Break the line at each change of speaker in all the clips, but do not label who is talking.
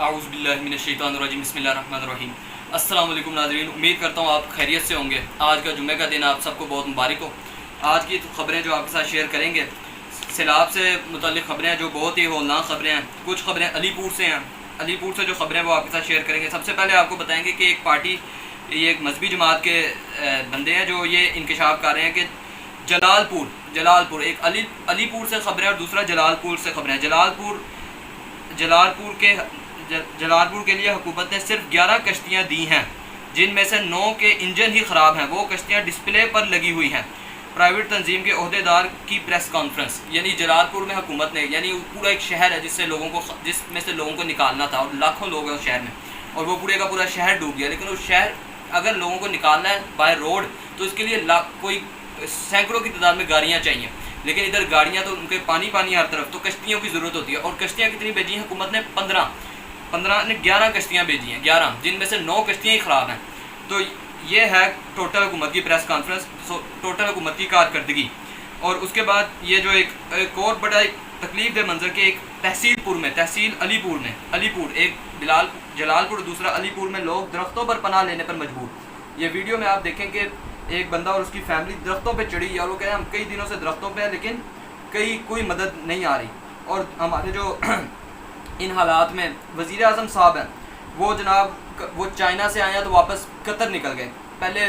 आऊज़ुबिल्लाहिमिनश्शैतानिर्रजीम बिस्मिल्लाहिर्रहमानिर्रहीम। अस्सलाम वालेकुम नाज़रीन, उम्मीद करता हूँ आप खैरियत से होंगे। आज का जुम्मे का दिन आप सबको बहुत मुबारक हो। आज की ख़बरें जो आपके साथ शेयर करेंगे, सैलाब से मुतल्लिक़ ख़बरें हैं जो बहुत ही हौलनाक ख़बरें हैं। कुछ ख़बरें अलीपुर से हैं, अलीपुर से जो ख़बरें वो आपके साथ शेयर करेंगे। सबसे पहले आपको बताएँगे कि एक पार्टी, ये एक मजहबी जमात के बंदे हैं जो ये इंकशाफ कर रहे हैं कि जलालपुर एक अलीपुर से ख़बरें और दूसरा जलालपुर से ख़बरें। जलालपुर के लिए हुकूमत ने सिर्फ 11 कश्तियाँ दी हैं, जिनमें से 9 के इंजन ही ख़राब हैं। वो कश्तियाँ डिस्प्ले पर लगी हुई हैं। प्राइवेट तंजीम के अहदेदार की प्रेस कॉन्फ्रेंस। यानी जलालपुर में हुकूमत ने, यानी पूरा एक शहर है जिसमें से लोगों को निकालना था, और लाखों लोग हैं उस शहर में, और वो पूरे का पूरा शहर डूब गया। लेकिन उस शहर अगर लोगों को निकालना है बाय रोड तो इसके लिए कोई सैकड़ों की तादाद में गाड़ियाँ चाहिए। लेकिन इधर गाड़ियाँ तो उनके पानी हर तरफ, तो कश्तियों की ज़रूरत होती है। और कश्तियाँ कितनी भेजी हैं हुकूमत ने? 11 कश्तियाँ भेजी हैं, 11, जिनमें से 9 कश्तियाँ ही ख़राब हैं। तो ये है टोटल हुकूमत की प्रेस कॉन्फ्रेंस, टोटल हुकूमत की कारकर्दगी। और उसके बाद ये जो एक और बड़ा एक तकलीफ दे मंजर के, एक तहसील अलीपुर एक जलालपुर, दूसरा अलीपुर में लोग दरख्तों पर पनाह लेने पर मजबूर। ये वीडियो में आप देखें कि एक बंदा और उसकी फैमिली दरख्तों पे चढ़ी, और वो कह रहे हैं हम कई दिनों से दरख्तों पे हैं लेकिन कोई मदद नहीं आ रही। और हमारे जो इन हालात में वज़ीर आज़म साहब हैं, वो जनाब वो चाइना से आए हैं तो वापस कतर निकल गए। पहले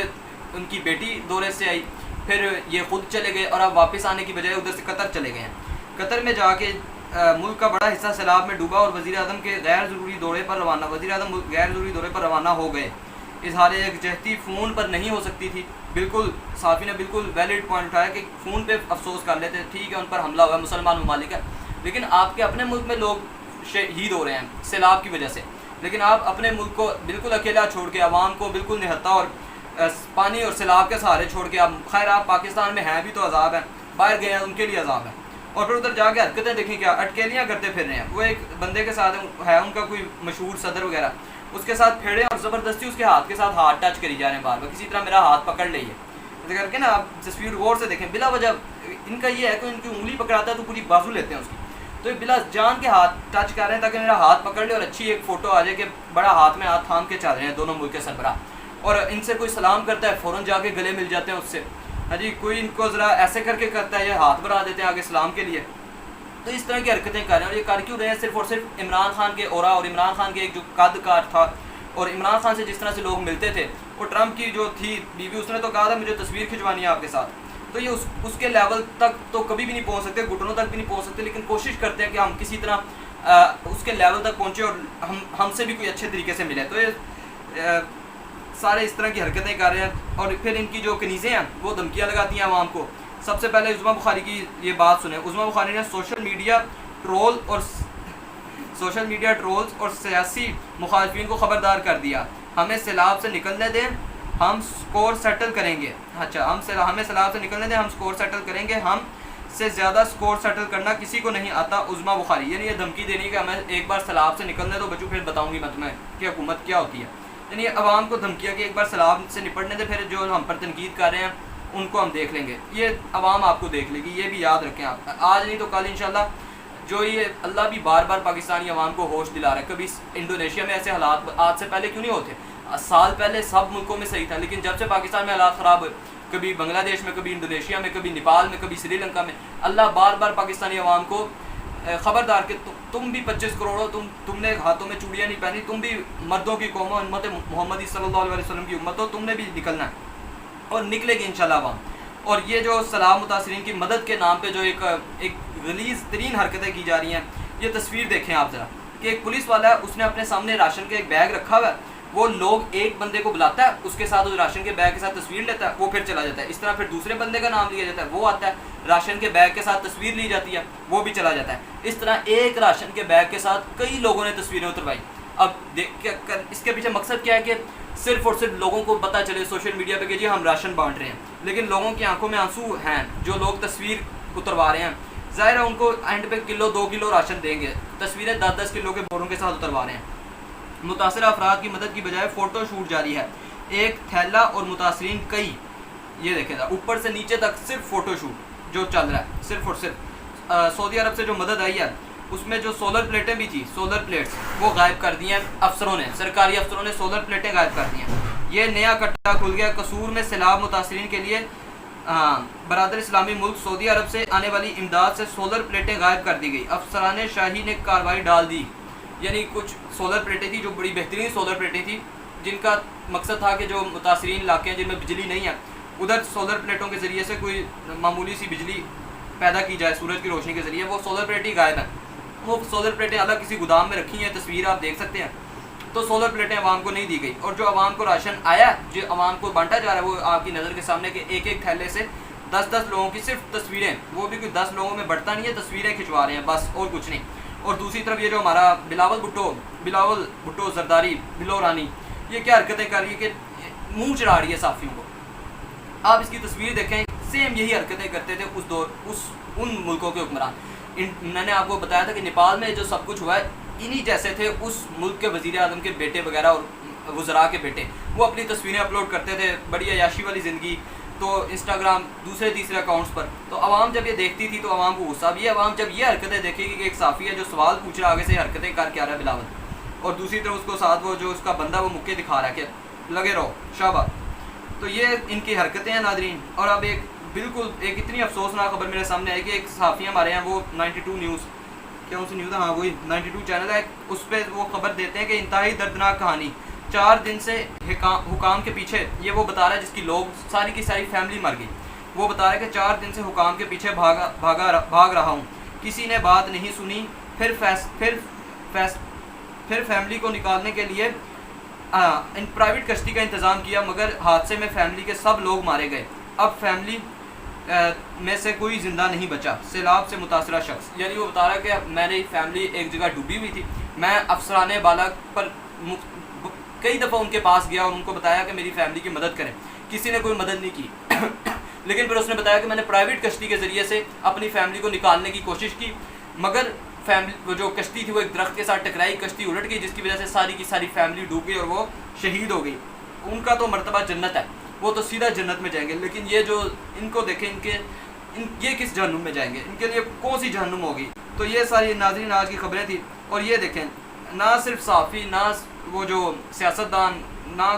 उनकी बेटी दौरे से आई, फिर ये ख़ुद चले गए, और अब वापस आने की बजाय उधर से कतर चले गए हैं। कतर में जाके मुल्क का बड़ा हिस्सा सैलाब में डूबा, और वज़ीर आज़म गैर ज़रूरी दौरे पर रवाना हो गए। इजहार यकजहती फ़ोन पर नहीं हो सकती थी। बिल्कुल साफ़ी ने बिल्कुल वैलिड पॉइंट उठाया कि फ़ोन पे अफसोस कर लेते, ठीक है उन पर हमला हुआ, मुसलमान ममालिक है, लेकिन आपके अपने मुल्क में लोग शहीद हो रहे हैं सैलाब की वजह से। लेकिन आप अपने मुल्क को बिल्कुल अकेला छोड़ के, आवाम को बिल्कुल निहत्ता और पानी और सैलाब के सहारे छोड़ के, आप पाकिस्तान में हैं भी तो अजाब है, बाहर गए हैं उनके लिए अजाब है। और फिर उधर जाके हरकतें देखें, क्या अटकेलियाँ करते फिर रहे हैं। वो एक बंदे के साथ है, उनका कोई मशहूर सदर वगैरह, उसके साथ फेड़े और ज़बरदस्ती उसके हाथ के साथ हाथ टच करी जा रहे हैं बार बार, किसी तरह मेरा हाथ पकड़ लीजिए। ऐसे करके ना आप तस्वीर गौर से देखें, बिला वजह इनका ये है कि इनकी उंगली पकड़ाता है तो पूरी बाजू लेते हैं उसकी, तो ये बिला जान के हाथ टच कर रहे हैं ताकि मेरा हाथ पकड़ ले और अच्छी एक फ़ोटो आ जाए कि बड़ा हाथ में हाथ थाम के चल रहे हैं दोनों मुल्क के सरबराह। और इनसे कोई सलाम करता है फ़ौरन जाके गले मिल जाते हैं उससे। हाँ जी, कोई इनको ज़रा ऐसे करके करता है, ये हाथ बढ़ा देते हैं आगे सलाम के लिए। तो इस तरह की हरकतें कर रहे हैं, और ये कर क्यों रहे हैं? सिर्फ और सिर्फ इमरान खान के औरा और इमरान खान के एक जो कद काट था, और इमरान खान से जिस तरह से लोग मिलते थे, वो ट्रंप की जो थी बीवी, उसने तो कहा था मुझे तस्वीर खिंचवानी है आपके साथ। तो ये उसके लेवल तक तो कभी भी नहीं पहुंच सकते, घुटनों तक भी नहीं पहुंच सकते, लेकिन कोशिश करते हैं कि हम किसी तरह उसके लेवल तक पहुंचे और हमसे भी कोई अच्छे तरीके से मिले। तो ये सारे इस तरह की हरकतें कर रहे हैं। और फिर इनकी जो कनीज़ें हैं वो धमकियाँ लगाती हैं आवाम को। सबसे पहले उज़्मा बुखारी की ये बात सुने। उज़्मा बुखारी ने सोशल मीडिया ट्रोल्स और सियासी मुखालफिन को ख़बरदार कर दिया, हमें सैलाब से निकलने दें, हम स्कोर सेटल करेंगे। अच्छा, हमें सैलाब से निकलने दें, हम स्कोर सेटल करेंगे, हम से ज़्यादा स्कोर सेटल करना किसी को नहीं आता। उज़्मा बुखारी यानी ये धमकी देनी कि हमें एक बार सैलाब से निकलने दो बच्चों, फिर बताऊँगी मैं तुम्हें कि हुकूमत क्या होती है। यानी अवाम को धमकियाँ कि एक बार सैलाब से निपटने दें, फिर जो हम पर तनकीद कर रहे हैं उनको हम देख लेंगे। ये अवाम आपको देख लेगी, ये भी याद रखें आप। आज नहीं तो कल इंशाल्लाह जो ये अल्लाह भी बार बार पाकिस्तानी अवाम को होश दिला रहा है। कभी इंडोनेशिया में ऐसे हालात आज से पहले क्यों नहीं होते? साल पहले सब मुल्कों में सही था, लेकिन जब से पाकिस्तान में हालात ख़राब हुए, कभी बांग्लादेश में, कभी इंडोनेशिया में, कभी नेपाल में, कभी श्रीलंका में, अल्लाह बार बार पाकिस्तानी अवाम को ख़बरदार कि तुम भी 25 करोड़ हो, तुमने हाथों में चूड़ियाँ नहीं पहनी, तुम भी मर्दों की कौम हो, उम्मत मोहम्मदी सल्लल्लाहु अलैहि वसल्लम की उम्मत हो, तुमने भी निकलना है, और निकलेगी इंशाल्लाह अवाम। और ये जो सलाम मुतासरीन की मदद के नाम पे जो एक गलीज़ तरीन हरकतें की जा रही हैं, ये तस्वीर देखें आप ज़रा कि एक पुलिस वाला है, उसने अपने सामने राशन का एक बैग रखा हुआ है, वो लोग एक बंदे को बुलाता है, उसके साथ उस राशन के बैग के साथ तस्वीर लेता है, वो फिर चला जाता है। इस तरह फिर दूसरे बंदे का नाम लिया जाता है, वो आता है, राशन के बैग के साथ तस्वीर ली जाती है, वो भी चला जाता है। इस तरह एक राशन के बैग के साथ कई लोगों ने तस्वीरें उतरवाई। अब इसके पीछे मकसद क्या है कि सिर्फ और सिर्फ लोगों को पता चले सोशल मीडिया पे कि जी हम राशन बांट रहे हैं, लेकिन लोगों की आंखों में आंसू हैं जो लोग तस्वीर उतरवा रहे हैं। ज़ाहिर है उनको एंड पे किलो 2 किलो राशन देंगे, तस्वीरें 10-10 किलो के बोरों के साथ उतरवा रहे हैं। मुतासर अफराद की मदद की बजाय फ़ोटो शूट जारी है, एक थैला और मुतासरीन कई, ये देखें ऊपर से नीचे तक सिर्फ फ़ोटो शूट जो चल रहा है, सिर्फ और सिर्फ सऊदी अरब से जो मदद आई है उसमें जो सोलर प्लेटें भी थी, सोलर प्लेट्स, वो गायब कर दी हैं अफसरों ने, सरकारी अफसरों ने सोलर प्लेटें गायब कर दी हैं। ये नया कट्टा खुल गया। कसूर में सैलाब मुतासरीन के लिए बरादर इस्लामी मुल्क सऊदी अरब से आने वाली इमदाद से सोलर प्लेटें गायब कर दी गई। अफसरान शाही ने कार्रवाई डाल दी। यानी कुछ सोलर प्लेटें थी जो बड़ी बेहतरीन सोलर प्लेटें थी, जिनका मकसद था कि जो मुतासरीन इलाके हैं जिनमें बिजली नहीं है, उधर सोलर प्लेटों के ज़रिए से कोई मामूली सी बिजली पैदा की जाए सूरज की रोशनी के ज़रिए। वो सोलर प्लेट ही गायब है। वो सोलर प्लेटें अलग किसी गोदाम में रखी हैं, तस्वीर आप देख सकते हैं। तो सोलर प्लेटें आवाम को नहीं दी गई, और जो आवाम को राशन आया, जो आवाम को बांटा जा रहा है, वो आपकी नज़र के सामने के एक एक थैले से 10-10 लोगों की सिर्फ तस्वीरें, वो भी कोई 10 लोगों में बढ़ता नहीं है, तस्वीरें खिंचवा रहे हैं बस, और कुछ नहीं। और दूसरी तरफ ये जो हमारा बिलावल भुट्टो जरदारी, बिलो रानी, ये क्या हरकतें कर रही है कि मुँह चढ़ा रही है साफ़ियों को। आप इसकी तस्वीर देखें, सेम यही हरकतें करते थे उन मुल्कों के हुक्मरान। मैंने आपको बताया था कि नेपाल में जो सब कुछ हुआ है, इन्हीं जैसे थे उस मुल्क के वज़ीर आज़म के बेटे वगैरह और वज़रा के बेटे। वो अपनी तस्वीरें अपलोड करते थे, बड़ी अयाशी वाली ज़िंदगी, तो इंस्टाग्राम दूसरे तीसरे अकाउंट्स पर। तो आवाम जब ये देखती थी तो आवाम को गुस्सा भी है। आवाम जब ये हरकतें देखेगी कि एक साफ़ी है जो सवाल पूछ रहा है, आगे से हरकतें कर क्या रहा है बिलावल, और दूसरी तरफ उसको साथ वो जो उसका बंदा वो मुक्के दिखा रहा है कि लगे रहो शाबाश। तो ये इनकी हरकतें हैं नादरीन। और अब एक इतनी अफसोसनाक खबर मेरे सामने आई कि एक सहाफ़ी हमारे यहाँ, वो 92 न्यूज़, क्या उनसे न्यूज़ है, हाँ वही 92 चैनल है, उस पर वो खबर देते हैं कि इंतहाई दर्दनाक कहानी, 4 दिन से हुकाम के पीछे, ये वो बता रहा है जिसकी लोग सारी की सारी फैमिली मर गई। वो बता रहा है कि 4 दिन से हुकाम के पीछे भाग रहा हूँ, किसी ने बात नहीं सुनी। फिर फैमिली को निकालने के लिए इन प्राइवेट कश्ती का इंतज़ाम किया, मगर हादसे में फैमिली के सब लोग मारे गए। अब फैमिली में से कोई ज़िंदा नहीं बचा। सैलाब से मुतासरा शख्स, यानी वो बता रहा है कि मेरी फैमिली एक जगह डूबी हुई थी, मैं अफसरान बाला पर कई दफ़ा उनके पास गया और उनको बताया कि मेरी फैमिली की मदद करें, किसी ने कोई मदद नहीं की। लेकिन फिर उसने बताया कि मैंने प्राइवेट कश्ती के ज़रिए से अपनी फैमिली को निकालने की कोशिश की, मगर फैमिली वो जो कश्ती थी वो एक दरख्त के साथ टकराई, कश्ती उलट गई, जिसकी वजह से सारी की सारी फैमिली डूब गई और वो शहीद हो गई। उनका तो मर्तबा जन्नत है, वो तो सीधा जन्नत में जाएंगे। लेकिन ये जो इनको देखें, ये किस जहन्नुम में जाएंगे, इनके लिए कौन सी जहन्नुम होगी। तो ये सारी नाज़रीन आज की खबरें थी। और ये देखें, ना सिर्फ साफ़ी, ना वो जो सियासतदान, ना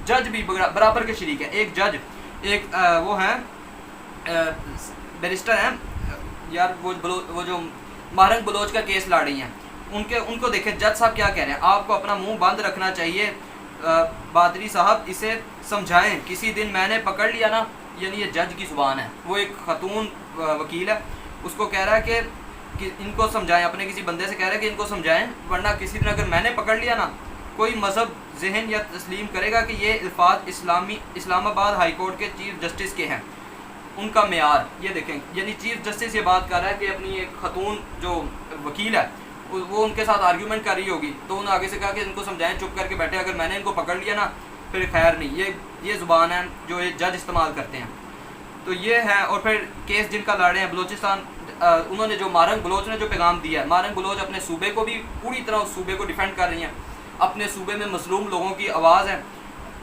जज भी बराबर के शरीक है। एक जज, एक वो हैं बैरिस्टर हैं यार, वो जो महरंग बलोच का केस लड़ रही हैं, उनको देखें जज साहब क्या कह रहे हैं। आपको अपना मुंह बंद रखना चाहिए बादरी साहब, इसे समझाएं। किसी दिन मैंने पकड़ लिया ना, यानी ये जज की ज़ुबान है, वो एक ख़तून वकील है, उसको कह रहा है कि इनको समझाएं, अपने किसी बंदे से कह रहा है कि इनको समझाएं, वरना किसी दिन अगर मैंने पकड़ लिया ना, कोई मज़हब जहन या तस्लीम करेगा कि ये अल्फाज इस्लामाबाद हाई कोर्ट के चीफ जस्टिस के हैं, उनका मेयार। ये देखें, यानी चीफ जस्टिस ये बात कर रहा है कि अपनी एक खतून जो वकील है वो उनके साथ आर्ग्यूमेंट कर रही होगी, तो उन्होंने आगे से कहा कि इनको समझाएं, चुप करके बैठे, अगर मैंने इनको पकड़ लिया ना फिर खैर नहीं। ये ज़ुबान है जो ये जज इस्तेमाल करते हैं। तो ये है। और फिर केस जिनका लड़ रहे हैं बलोचिस्तान, उन्होंने जो महरंग बलोच ने जो पैगाम दिया है, महरंग बलोच अपने सूबे को भी पूरी तरह उस सूबे को डिफेंड कर रही हैं, अपने सूबे में मजलूम लोगों की आवाज़ है।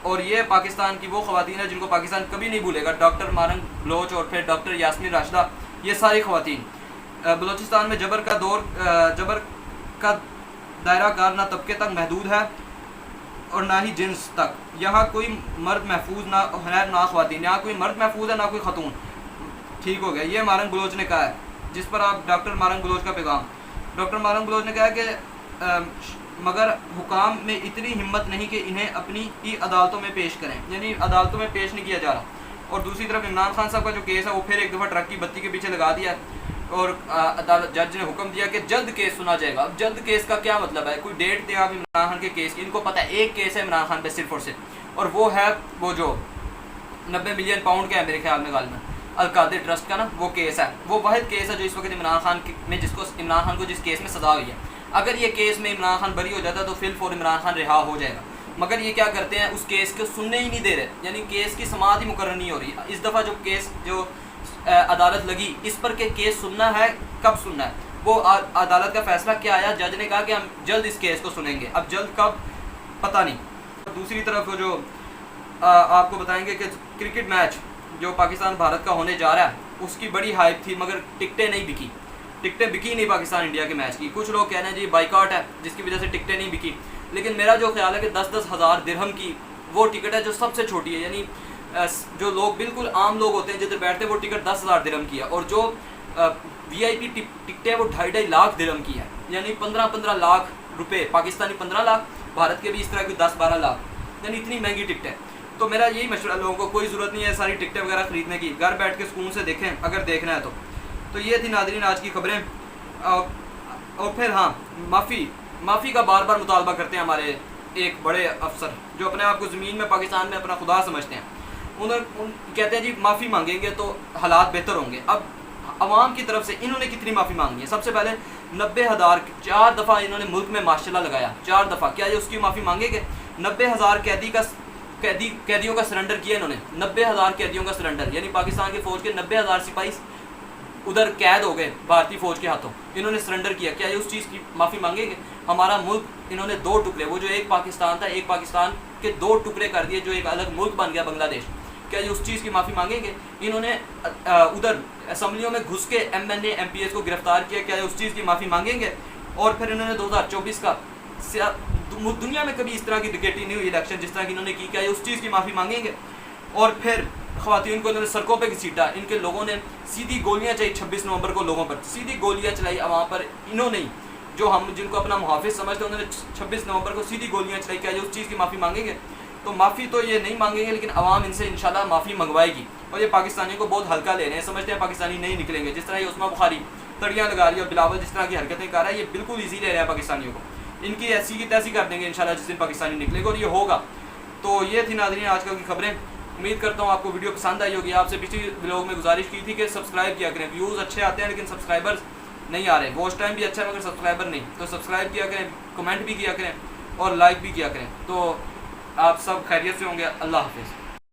और ये पाकिस्तान की वो ख़वातीन है जिनको पाकिस्तान कभी नहीं भूलेगा, डॉक्टर महरंग बलोच और फिर डॉक्टर यास्मीन राशिदा, ये सारी ख़वातीन। बलोचिस्तान में जबर का दायरा कार ना तबके तक महदूद है और ना ही जिन्स तक। यहाँ कोई मर्द महफूज ना है ना ख़वातीन, यहाँ कोई मर्द महफूज है ना कोई खतून। ठीक हो गया, ये महरंग बलोच ने कहा है, जिस पर आप डॉक्टर महरंग बलोच का पैगाम। डॉक्टर महरंग बलोच ने कहा कि मगर हुकाम में इतनी हिम्मत नहीं कि इन्हें अपनी ही अदालतों में पेश करें, यानी अदालतों में पेश नहीं किया जा रहा। और दूसरी तरफ इमरान खान साहब का जो केस है वो फिर एक दफ़ा ट्रक की बत्ती के पीछे लगा दिया और अदालत जज ने हुक्म दिया कि जल्द केस सुना जाएगा। अब जल्द केस का क्या मतलब है, कोई डेट दें आप इमरान खान के केस की। इनको पता है एक केस है इमरान खान पे सिर्फ और सिर्फ, और वो है वो जो 90 मिलियन पाउंड का है मेरे ख्याल में गालिबन अलकादिर ट्रस्ट का ना, वो केस है। वो वाहिद केस है जो इस वक्त इमरान खान में इमरान खान को जिस केस में सज़ा हुई है। अगर ये केस में इमरान खान बरी हो जाता तो फिर फॉर इमरान खान रिहा हो जाएगा, मगर ये क्या करते हैं, उस केस को सुनने ही नहीं दे रहे, यानी केस की समाअत ही मुकर्रर नहीं हो रही। इस दफ़ा जो केस जो अदालत लगी इस पर के केस सुनना है, कब सुनना है, वो अदालत का फैसला क्या आया, जज ने कहा कि हम जल्द इस केस को सुनेंगे। अब जल्द कब पता नहीं। दूसरी तरफ जो आपको बताएंगे कि क्रिकेट मैच जो पाकिस्तान भारत का होने जा रहा है उसकी बड़ी हाइप थी, मगर टिकटें नहीं बिकी। टिकटें बिकी नहीं पाकिस्तान इंडिया के मैच की। कुछ लोग कह रहे हैं जी बाइकआउट है जिसकी वजह से टिकटें नहीं बिकी, लेकिन मेरा जो ख्याल है कि 10-10 हज़ार दिरहम की वो टिकट है जो सबसे छोटी है, यानी जो लोग बिल्कुल आम लोग होते हैं जिधर बैठते हैं वो टिकट 10,000 दिरहम की है, और जो VIP टिकटें वो 2.5 लाख दिरहम की है, यानी 15-15 लाख रुपए, पाकिस्तानी 15 लाख, भारत के भी इस तरह की 10-12 लाख, यानी इतनी महंगी टिकट है। तो मेरा यही मशवरा लोगों को, कोई ज़रूरत नहीं है सारी टिकटें वगैरह ख़रीदने की, घर बैठ के सुकून से देखें अगर देखना है तो ये थी नाज़रीन आज की खबरें। और फिर हाँ, माफ़ी का बार बार मुतालबा करते हैं हमारे एक बड़े अफसर जो अपने आप को ज़मीन में पाकिस्तान में अपना खुदा समझते हैं। कहते हैं जी माफ़ी मांगेंगे तो हालात बेहतर होंगे। अब अवाम की तरफ से इन्होंने कितनी माफ़ी मांगी है? सबसे पहले 90,000 4 दफ़ा इन्होंने मुल्क में माशाल्लाह लगाया, 4 दफ़ा। क्या ये उसकी माफ़ी मांगेंगे? 90,000 कैदियों का सरेंडर किया इन्होंने, 90,000 कैदियों का सरेंडर, यानी पाकिस्तान की फ़ौज के 90,000 सिपाही उधर कैद हो गए भारतीय फ़ौज के हाथों, इन्होंने सरेंडर किया। क्या ये उस चीज़ की माफ़ी मांगेंगे? हमारा मुल्क इन्होंने 2 टुकड़े, वो जो एक पाकिस्तान था, एक पाकिस्तान के 2 टुकड़े कर दिए, जो एक अलग मुल्क बन गया बांग्लादेश। क्या ये उस चीज़ की माफ़ी मांगेंगे? इन्होंने उधर असम्बलियों में घुस के MNA MPs को गिरफ्तार किया, क्या ये उस चीज़ की माफ़ी मांगेंगे? और फिर इन्होंने 2024 का दुनिया में कभी इस तरह की डिकेटी नहीं हुई इलेक्शन जिस तरह की इन्होंने की, क्या ये उस चीज़ की माफ़ी मांगेंगे? और फिर ख़वातीन को इन्होंने सड़कों पे घसीटा, इनके लोगों ने सीधी गोलियां चलाई 26 नवंबर को, लोगों पर सीधी गोलियां चलाई अवाम पर, इन्होंने ही, जो हम जिनको अपना मुहाफिज समझते हैं, उन्होंने 26 नवंबर को सीधी गोलियां चलाई। क्या ये उस चीज़ की माफ़ी मांगेंगे? तो माफ़ी तो ये नहीं मांगेंगे, लेकिन अवाम इनसे इंशाल्लाह माफ़ी मंगवाएगी। और ये पाकिस्तानियों को बहुत हल्का ले रहे हैं, समझते हैं पाकिस्तानी नहीं निकलेंगे। जिस तरह ये उस्मा बुखारी तड़ियाँ लगा रही है और बिलावल जिस तरह की हरकतें कर रहा है, ये बिल्कुल ईजी ले रहे हैं पाकिस्तानियों को। इनकी ऐसी की तैसी कर देंगे इंशाल्लाह जिस दिन पाकिस्तानी निकलेगा, और ये होगा। तो ये थी नाज़रीन आजकल की खबरें। उम्मीद करता हूँ आपको वीडियो पसंद आई होगी। आपसे पिछली व्लॉग में गुजारिश की थी कि सब्सक्राइब किया करें। व्यूज़ अच्छे आते हैं लेकिन सब्सक्राइबर्स नहीं आ रहे। वॉच टाइम भी अच्छा है मगर सब्सक्राइबर नहीं, तो सब्सक्राइब किया करें, कमेंट भी किया करें और लाइक भी किया करें। तो आप सब खैरियत से होंगे। अल्लाह हाफिज़।